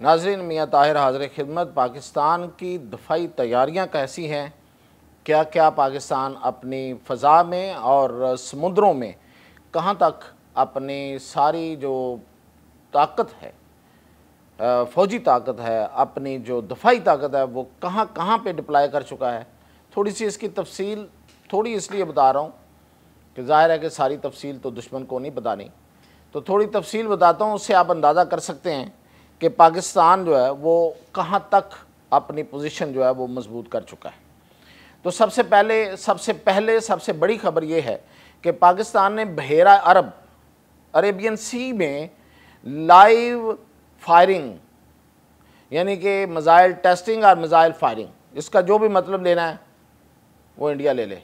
नाज़रीन, मियाँ ताहिर हाज़िर खिदमत। पाकिस्तान की दफ़ाई तैयारियाँ कैसी हैं, क्या क्या पाकिस्तान अपनी फ़ज़ा में और समुद्रों में कहाँ तक अपनी सारी जो ताकत है, फ़ौजी ताकत है, अपनी जो दफ़ाई ताकत है, वो कहाँ कहाँ पे डिप्लॉय कर चुका है। थोड़ी सी इसकी तफसील थोड़ी इसलिए बता रहा हूँ कि ज़ाहिर है कि सारी तफसील तो दुश्मन को नहीं बतानी, तो थोड़ी तफसील बताता हूँ, उससे आप अंदाज़ा कर सकते हैं कि पाकिस्तान जो है वो कहाँ तक अपनी पोजीशन जो है वो मजबूत कर चुका है। तो सबसे पहले सबसे बड़ी खबर ये है कि पाकिस्तान ने बहेरा अरेबियन सी में लाइव फायरिंग, यानी कि मिसाइल टेस्टिंग और मिसाइल फायरिंग, इसका जो भी मतलब लेना है वो इंडिया ले ले,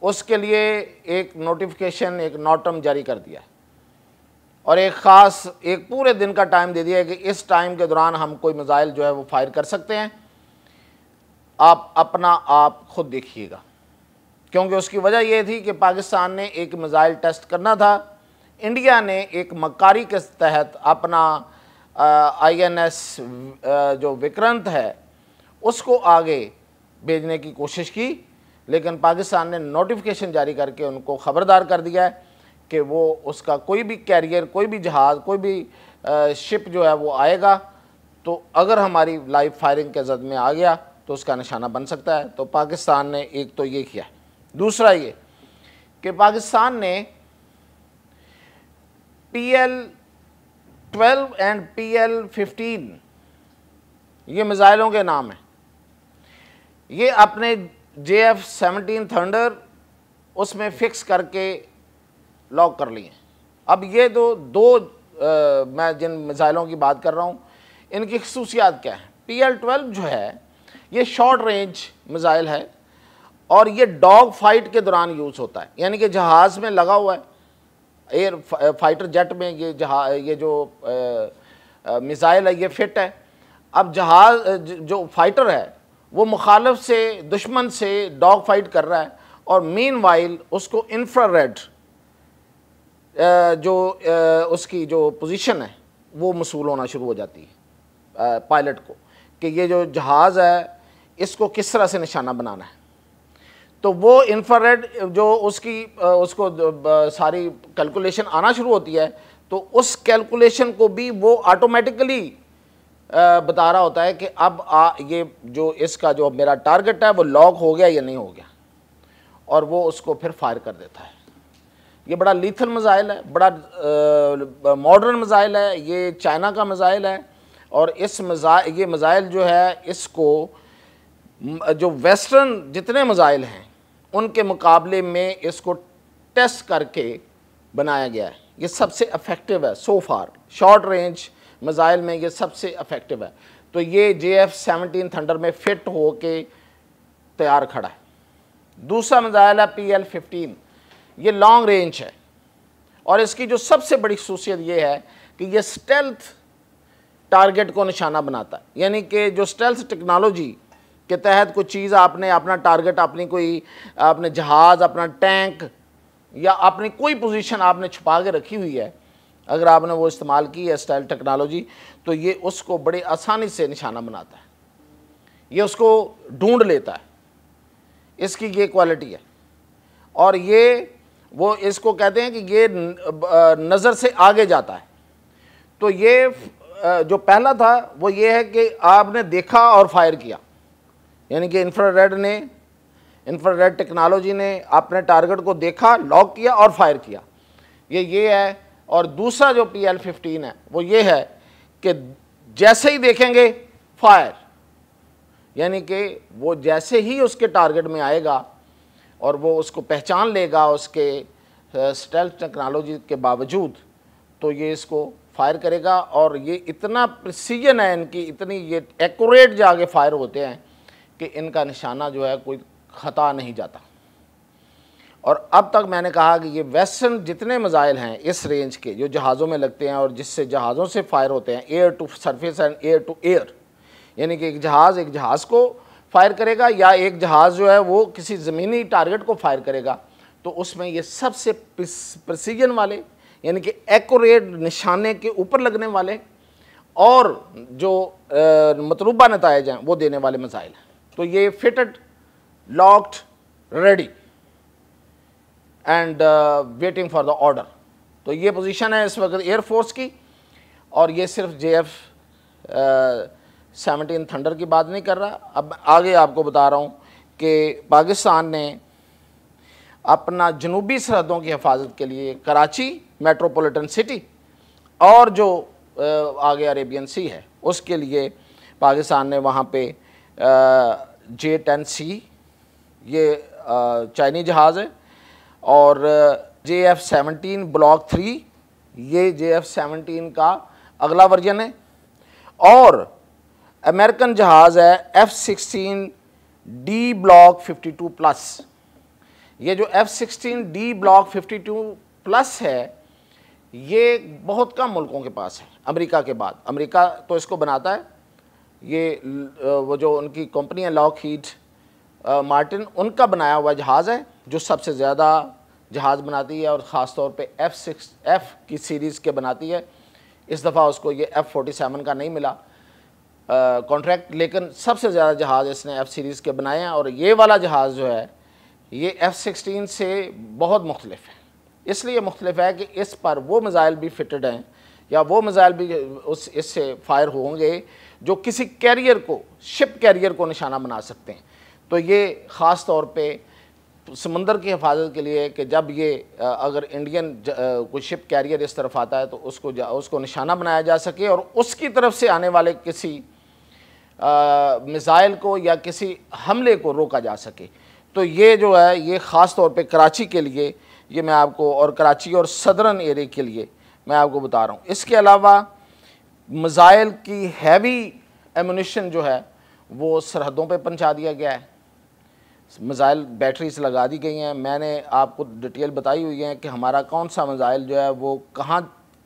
उसके लिए एक नोटिफिकेशन, एक नोटम जारी कर दिया है और एक पूरे दिन का टाइम दे दिया है कि इस टाइम के दौरान हम कोई मिसाइल जो है वो फायर कर सकते हैं। आप अपना आप खुद देखिएगा, क्योंकि उसकी वजह यह थी कि पाकिस्तान ने एक मिसाइल टेस्ट करना था। इंडिया ने एक मक्कारी के तहत अपना INS जो विक्रांत है उसको आगे भेजने की कोशिश की, लेकिन पाकिस्तान ने नोटिफिकेशन जारी करके उनको ख़बरदार कर दिया है कि वो उसका कोई भी कैरियर, कोई भी जहाज़, कोई भी शिप जो है वो आएगा तो अगर हमारी लाइव फायरिंग के जद में आ गया तो उसका निशाना बन सकता है। तो पाकिस्तान ने एक तो ये किया। दूसरा ये कि पाकिस्तान ने PL-12 एंड PL-15 ये मिसाइलों के नाम हैं, ये अपने JF-17 थंडर उसमें फिक्स करके लॉक कर लिए। अब ये दो मैं जिन मिसाइलों की बात कर रहा हूँ इनकी खसूसियात क्या है। PL-12 जो है ये शॉर्ट रेंज मिसाइल है और ये डॉग फाइट के दौरान यूज़ होता है, यानी कि जहाज़ में लगा हुआ है, एयर फाइटर जेट में ये जो मिसाइल है ये फिट है। अब जहाज़ जो फाइटर है वो मुखालिफ से, दुश्मन से डॉग फाइट कर रहा है और मीनवाइल उसको इंफ्रारेड उसकी जो पोजीशन है वो मसूल होना शुरू हो जाती है पायलट को कि ये जो जहाज़ है इसको किस तरह से निशाना बनाना है। तो वो इंफ्रारेड जो उसको सारी कैलकुलेशन आना शुरू होती है, तो उस कैलकुलेशन को भी वो ऑटोमेटिकली बता रहा होता है कि अब ये जो इसका जो मेरा टारगेट है वो लॉक हो गया या नहीं हो गया, और वो उसको फिर फायर कर देता है। ये बड़ा लीथल मिसाइल है, बड़ा मॉडर्न मिसाइल है, ये चाइना का मिसाइल है और ये मिसाइल जो है इसको जो वेस्टर्न जितने मिसाइल हैं उनके मुकाबले में इसको टेस्ट करके बनाया गया है। ये सबसे इफ़ेक्टिव है सो फार, शॉर्ट रेंज मिसाइल में ये सबसे इफ़ेक्टिव है। तो ये JF-17 थंडर में फिट हो के तैयार खड़ा है। दूसरा मिसाइल है PL-15, ये लॉन्ग रेंज है और इसकी जो सबसे बड़ी खसूसियत ये है कि ये स्टेल्थ टारगेट को निशाना बनाता है, यानी कि जो स्टेल्थ टेक्नोलॉजी के तहत कोई चीज़ आपने अपना टारगेट, अपने जहाज़, अपना टैंक या अपनी कोई पोजीशन आपने छुपा के रखी हुई है, अगर आपने वो इस्तेमाल की है स्टेल्थ टेक्नोलॉजी, तो ये उसको बड़े आसानी से निशाना बनाता है, ये उसको ढूंढ लेता है। इसकी ये क्वालिटी है और ये वो इसको कहते हैं कि ये नज़र से आगे जाता है। तो ये जो पहला था वो ये है कि आपने देखा और फायर किया, यानी कि इंफ्रारेड टेक्नोलॉजी ने अपने टारगेट को देखा, लॉक किया और फायर किया, ये है। और दूसरा जो PL-15 है वो ये है कि जैसे ही देखेंगे फायर, यानी कि वो जैसे ही उसके टारगेट में आएगा और वो उसको पहचान लेगा उसके स्टेल्थ टेक्नोलॉजी के बावजूद, तो ये इसको फायर करेगा। और ये इतना प्रिसीजन है इनकी, इतनी ये एक्यूरेट जाके फायर होते हैं कि इनका निशाना जो है कोई ख़ता नहीं जाता। और अब तक मैंने कहा कि ये वेस्टर्न जितने मिसाइल हैं इस रेंज के जो जहाज़ों में लगते हैं और जिससे जहाज़ों से फायर होते हैं, air to surface and air to air, यानी कि एक जहाज़ को फायर करेगा या एक जहाज़ जो है वो किसी ज़मीनी टारगेट को फायर करेगा, तो उसमें ये सबसे प्रिसीजन वाले, यानी कि एक्यूरेट निशाने के ऊपर लगने वाले और जो मतलूबा नताइज हैं वो देने वाले मिसाइल हैं। तो ये fitted, locked, ready and waiting for the order. तो ये पोजीशन है इस वक्त एयरफोर्स की। और ये सिर्फ JF-17 थंडर की बात नहीं कर रहा। अब आगे आपको बता रहा हूँ कि पाकिस्तान ने अपना जनूबी सरहदों की हिफाजत के लिए कराची मेट्रोपॉलिटन सिटी और जो आगे अरेबियन सी है उसके लिए पाकिस्तान ने वहाँ पे J-10C ये चाइनी जहाज़ है, और JF-17 ब्लॉक 3 ये JF-17 का अगला वर्जन है, और अमेरिकन जहाज़ है F-16D ब्लॉक 52+। ये जो F-16D ब्लॉक 52+ है ये बहुत कम मुल्कों के पास है अमेरिका के बाद। अमेरिका तो इसको बनाता है, ये वो जो उनकी कंपनी है लॉकहीड मार्टिन, उनका बनाया हुआ जहाज़ है जो सबसे ज़्यादा जहाज़ बनाती है और ख़ास तौर पे F की सीरीज़ के बनाती है। इस दफ़ा उसको ये F-47 का नहीं मिला कॉन्ट्रैक्ट, लेकिन सबसे ज़्यादा जहाज़ इसने F सीरीज़ के बनाए हैं। और ये वाला जहाज़ जो है ये F-16 से बहुत मुख्तलिफ है। इसलिए मुख्तलिफ है कि इस पर वो मिज़ाइल भी फिटेड हैं या वो मिज़ाइल भी इससे फायर होंगे जो किसी कैरियर को, शिप कैरियर को निशाना बना सकते हैं। तो ये ख़ास तौर पे समंदर की हिफाजत के लिए कि जब ये अगर इंडियन कोई शिप कैरियर इस तरफ आता है तो उसको निशाना बनाया जा सके और उसकी तरफ से आने वाले किसी मिसाइल को या किसी हमले को रोका जा सके। तो ये जो है ये ख़ास तौर पे कराची के लिए ये मैं आपको, और कराची और सदरन एरिया के लिए मैं आपको बता रहा हूँ। इसके अलावा मिसाइल की हैवी एमुनिशन जो है वो सरहदों पे पहुँचा दिया गया है। मिसाइल बैटरीज लगा दी गई हैं। मैंने आपको डिटेल बताई हुई है कि हमारा कौन सा मिसाइल जो है वो कहाँ,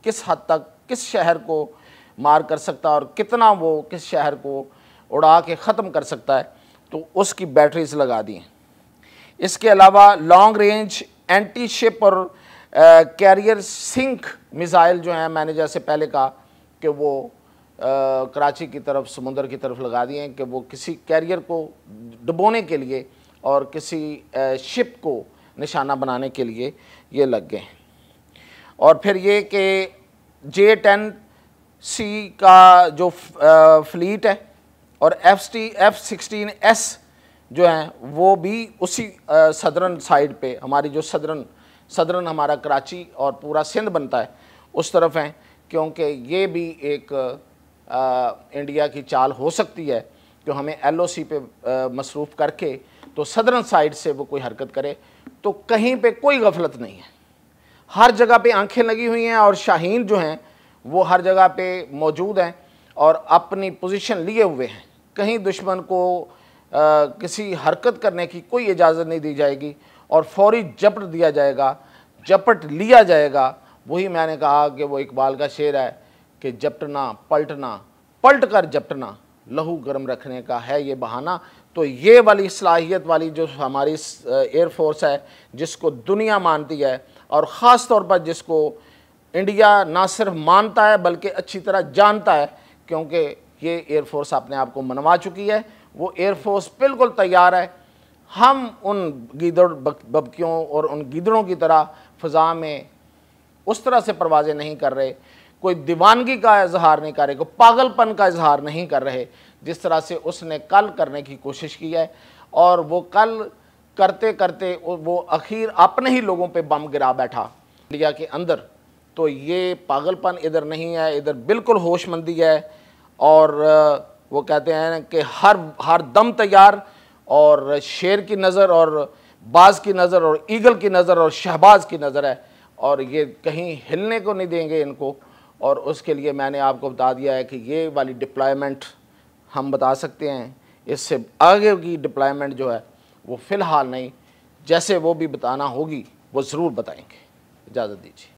किस हद तक, किस शहर को मार कर सकता है और कितना वो किस शहर को उड़ा के ख़त्म कर सकता है, तो उसकी बैटरीज लगा दी हैं। इसके अलावा लॉन्ग रेंज एंटी शिप और कैरियर सिंक मिसाइल जो हैं, मैंने जैसे पहले कहा कि वो कराची की तरफ, समुंदर की तरफ लगा दिए हैं कि वो किसी कैरियर को डुबोने के लिए और किसी शिप को निशाना बनाने के लिए ये लग गए हैं। और फिर ये कि J-10C का जो फ्लीट है और F-16S जो हैं वो भी उसी सदरन साइड पे, हमारी जो सदरन हमारा कराची और पूरा सिंध बनता है उस तरफ हैं, क्योंकि ये भी एक इंडिया की चाल हो सकती है कि हमें LOC पे मसरूफ़ करके तो सदरन साइड से वो कोई हरकत करे। तो कहीं पे कोई गफलत नहीं है, हर जगह पे आंखें लगी हुई हैं और शाहीन जो हैं वो हर जगह पे मौजूद हैं और अपनी पोजीशन लिए हुए हैं। कहीं दुश्मन को किसी हरकत करने की कोई इजाज़त नहीं दी जाएगी और फौरी जपट दिया जाएगा, जपट लिया जाएगा। वही मैंने कहा कि वो इकबाल का शेर है कि जपटना पलटना, पलट कर जपटना, लहू गर्म रखने का है ये बहाना। तो ये वाली सलाहियत वाली जो हमारी एयरफोर्स है, जिसको दुनिया मानती है और ख़ास तौर पर जिसको इंडिया ना सिर्फ मानता है बल्कि अच्छी तरह जानता है, क्योंकि ये एयरफोर्स अपने आप को मनवा चुकी है, वो एयरफोर्स बिल्कुल तैयार है। हम उन गीदड़ बबकियों और उन गीदड़ों की तरह फ़ज़ा में उस तरह से परवाज़ें नहीं कर रहे, कोई दीवानगी का इजहार नहीं कर रहे, कोई पागलपन का इजहार नहीं कर रहे, जिस तरह से उसने कल करने की कोशिश की है। और वो कल करते करते वो आखिर अपने ही लोगों पे बम गिरा बैठा इंडिया के अंदर। तो ये पागलपन इधर नहीं है, इधर बिल्कुल होशमंदी है। और वो कहते हैं कि हर दम तैयार, और शेर की नज़र और बाज की नज़र और ईगल की नज़र और शहबाज की नज़र है, और ये कहीं हिलने को नहीं देंगे इनको। और उसके लिए मैंने आपको बता दिया है कि ये वाली डिप्लॉयमेंट हम बता सकते हैं, इससे आगे की डिप्लॉयमेंट जो है वो फ़िलहाल नहीं, जैसे वो भी बताना होगी वो ज़रूर बताएंगे। इजाज़त दीजिए।